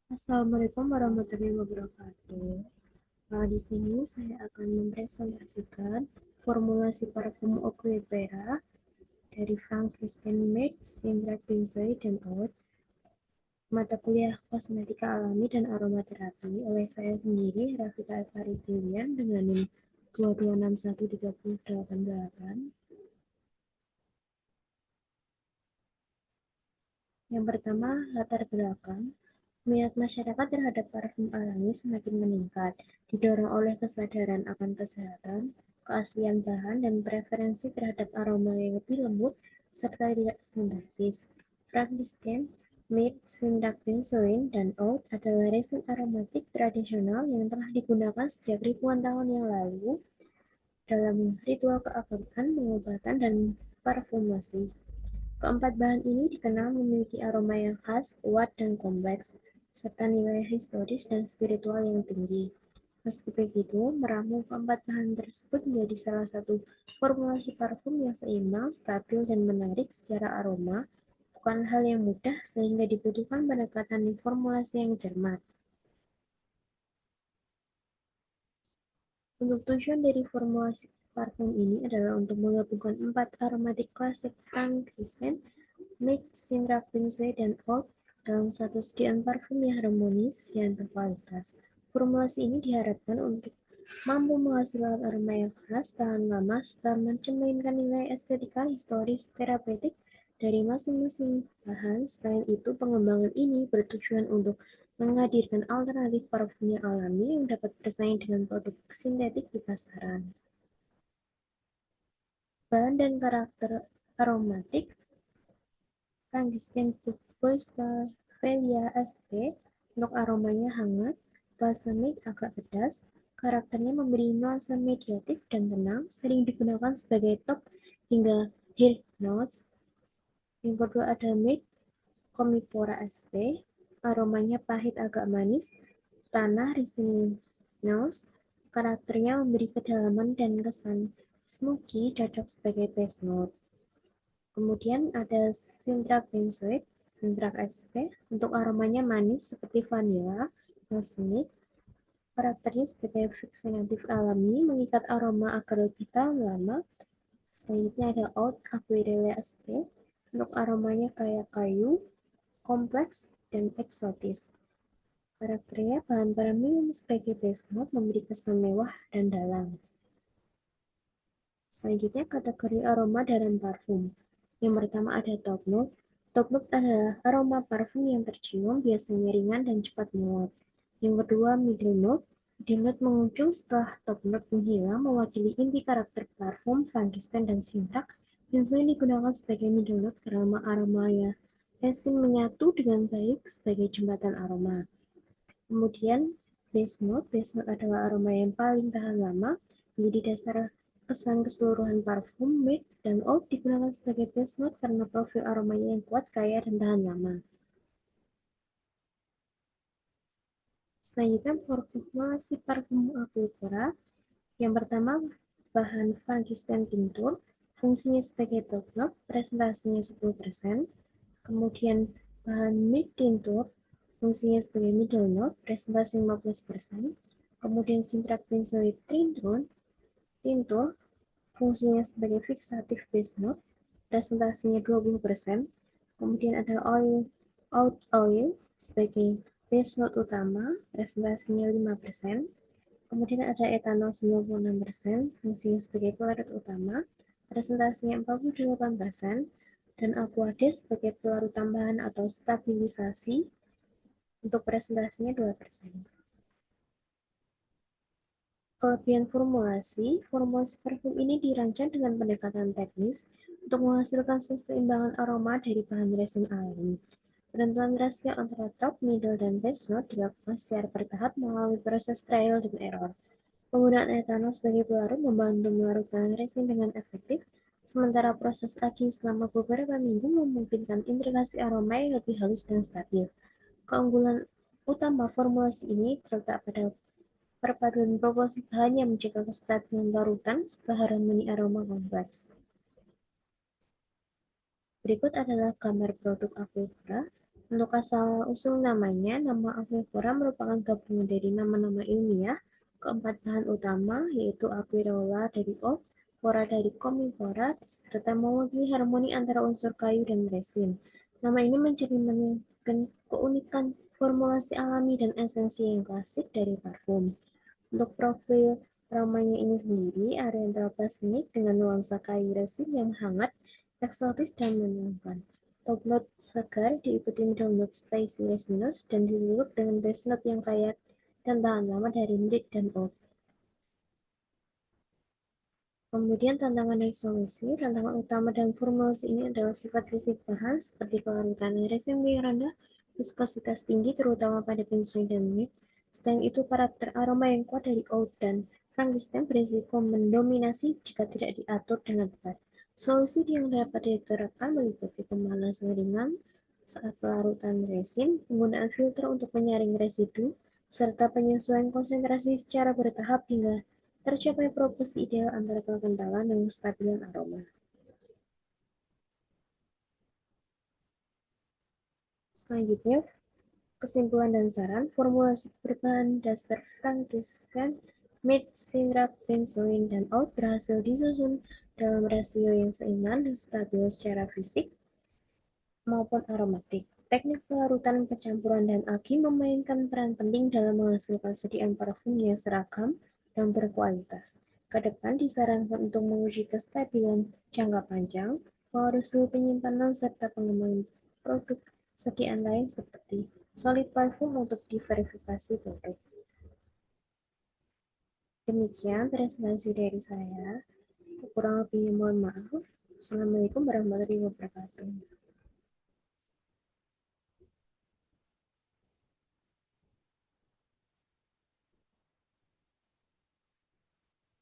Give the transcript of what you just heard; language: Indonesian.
Assalamualaikum warahmatullahi wabarakatuh. Di sini saya akan mempresentasikan formulasi parfum Eau Vera dari Frank Christian Mac, Sindra Pinsoy, dan Oud, mata kuliah kosmetika alami dan aromaterapi oleh saya sendiri, Rafika Efari Pilian, dengan NIM 2261388. Yang pertama, latar belakang. Minat masyarakat terhadap parfum alami semakin meningkat, didorong oleh kesadaran akan kesehatan, keaslian bahan, dan preferensi terhadap aroma yang lebih lembut serta tidak sintetis. Frankenstein, Mead, Syntax Benzoin, dan Oud adalah resin aromatik tradisional yang telah digunakan sejak ribuan tahun yang lalu dalam ritual keagamaan, pengobatan, dan parfumasi. Keempat bahan ini dikenal memiliki aroma yang khas, kuat, dan kompleks, serta nilai historis dan spiritual yang tinggi. Meski begitu, meramu keempat bahan tersebut menjadi salah satu formulasi parfum yang seimbang, stabil, dan menarik secara aroma, bukan hal yang mudah sehingga dibutuhkan pendekatan formulasi yang cermat. Untuk tujuan dari formulasi parfum ini adalah untuk menggabungkan empat aromatik klasik Frankenstein, Mix, Sindrak, Benzoe, dan Oud dalam satu sediaan parfum yang harmonis dan berkualitas. Formulasi ini diharapkan untuk mampu menghasilkan aroma yang khas, tahan lama, serta mencerminkan nilai estetika, historis, terapeutik dari masing-masing bahan. Selain itu, pengembangan ini bertujuan untuk menghadirkan alternatif parfum yang alami yang dapat bersaing dengan produk sintetik di pasaran. Bahan dan karakter aromatik Frankenstein Bougainvillea sp. Untuk aromanya hangat, balsamic agak pedas, karakternya memberi nuansa mediatif dan tenang, sering digunakan sebagai top hingga head notes. Yang kedua ada Mead Commiphora sp. Aromanya pahit agak manis, tanah resinous, karakternya memberi kedalaman dan kesan smoky, cocok sebagai base note. Kemudian ada Sintrak Benzoate, Sintrak SP, untuk aromanya manis seperti vanilla, balsamic, karakternya sebagai fixatif alami, mengikat aroma agar lebih tahan lama. Selanjutnya ada Oud Aquarelle SP, untuk aromanya kayak kayu, kompleks, dan eksotis. Karakternya bahan premium sebagai base note memberi kesan mewah dan dalam. Selanjutnya kategori aroma dalam parfum. Yang pertama ada top note. Top note adalah aroma parfum yang tercium, biasanya ringan dan cepat menguap. Yang kedua middle note. Middle note menguncung setelah top note menghilang, mewakili inti karakter parfum, Frankenstein, dan Syntax. Benzoin digunakan sebagai middle note karena aroma ya resin menyatu dengan baik sebagai jembatan aroma. Kemudian base note. Base note adalah aroma yang paling tahan lama, menjadi dasar kesan keseluruhan parfum. Mid dan Oud digunakan sebagai base note karena profil aromanya yang kuat, kaya, dan tahan lama. Selanjutnya formulasi parfum Aquifera. Yang pertama, bahan Frankenstein tincture, fungsinya sebagai top note, presentasinya 10%. Kemudian bahan mid tincture, fungsinya sebagai middle note, presentasi 15%. Kemudian Sintrak Benzoate tincture, fungsinya sebagai fixative base note, presentasinya 20%. Kemudian ada oud oil sebagai base note utama, presentasinya 5%. Kemudian ada etanol 96%, fungsinya sebagai pelarut utama, presentasinya 48%, dan aquades sebagai pelarut tambahan atau stabilisasi, untuk presentasinya 2%. Kelebihan formulasi, formulasi parfum ini dirancang dengan pendekatan teknis untuk menghasilkan keseimbangan aroma dari bahan resin alami. Penentuan rasio antara top, middle, dan base note dilakukan secara bertahap melalui proses trial dan error. Penggunaan etanol sebagai pelarut membantu melarutkan resin dengan efektif, sementara proses aging selama beberapa minggu memungkinkan integrasi aroma yang lebih halus dan stabil. Keunggulan utama formulasi ini terletak pada perpaduan proporsi bahan yang menjaga kestabilan larutan setelah harmoni aroma kompleks. Berikut adalah gambar produk Aquifera. Untuk asal-usul namanya, nama Avivora merupakan gabungan dari nama-nama ilmiah, keempat bahan utama, yaitu Apirola dari oak, Fora dari komifora, serta mewakili harmoni antara unsur kayu dan resin. Nama ini mencerminkan keunikan formulasi alami dan esensi yang klasik dari parfum. Untuk profil aromanya ini sendiri, Oriental Balsamic dengan nuansa kayu resin yang hangat, eksotis, dan menyenangkan. Top note segar diikuti middle note spicy resinous dan ditutup dengan base note yang kaya dan tahan lama dari mid dan oak. Kemudian tantangan dan solusi. Tantangan utama dalam formulasi ini adalah sifat fisik bahan seperti kelarutan resin yang rendah, viskositas tinggi terutama pada benzoin dan mid. Selain itu, karakter aroma yang kuat dari oud dan Frankenstein berisiko mendominasi jika tidak diatur dengan tepat. Solusi yang dapat diterapkan meliputi pemanasan ringan saat pelarutan resin, penggunaan filter untuk menyaring residu, serta penyesuaian konsentrasi secara bertahap hingga tercapai proporsi ideal antara kekentalan dan kestabilan aroma. Selanjutnya, kesimpulan dan saran, formulasi berbahan dasar Frankenstein, mid, syrup, benzoin, dan oud berhasil disusun dalam rasio yang seimbang dan stabil secara fisik maupun aromatik. Teknik pelarutan, pencampuran, dan alki memainkan peran penting dalam menghasilkan sediaan parfum yang seragam dan berkualitas. Kedepan disarankan untuk menguji kestabilan jangka panjang, pengaruh suhu penyimpanan, serta pengembangan produk sediaan lain seperti solid parfum untuk diverifikasi produk. Demikian presentasi dari saya. Kurang lebihnya mohon maaf. Assalamualaikum warahmatullahi wabarakatuh.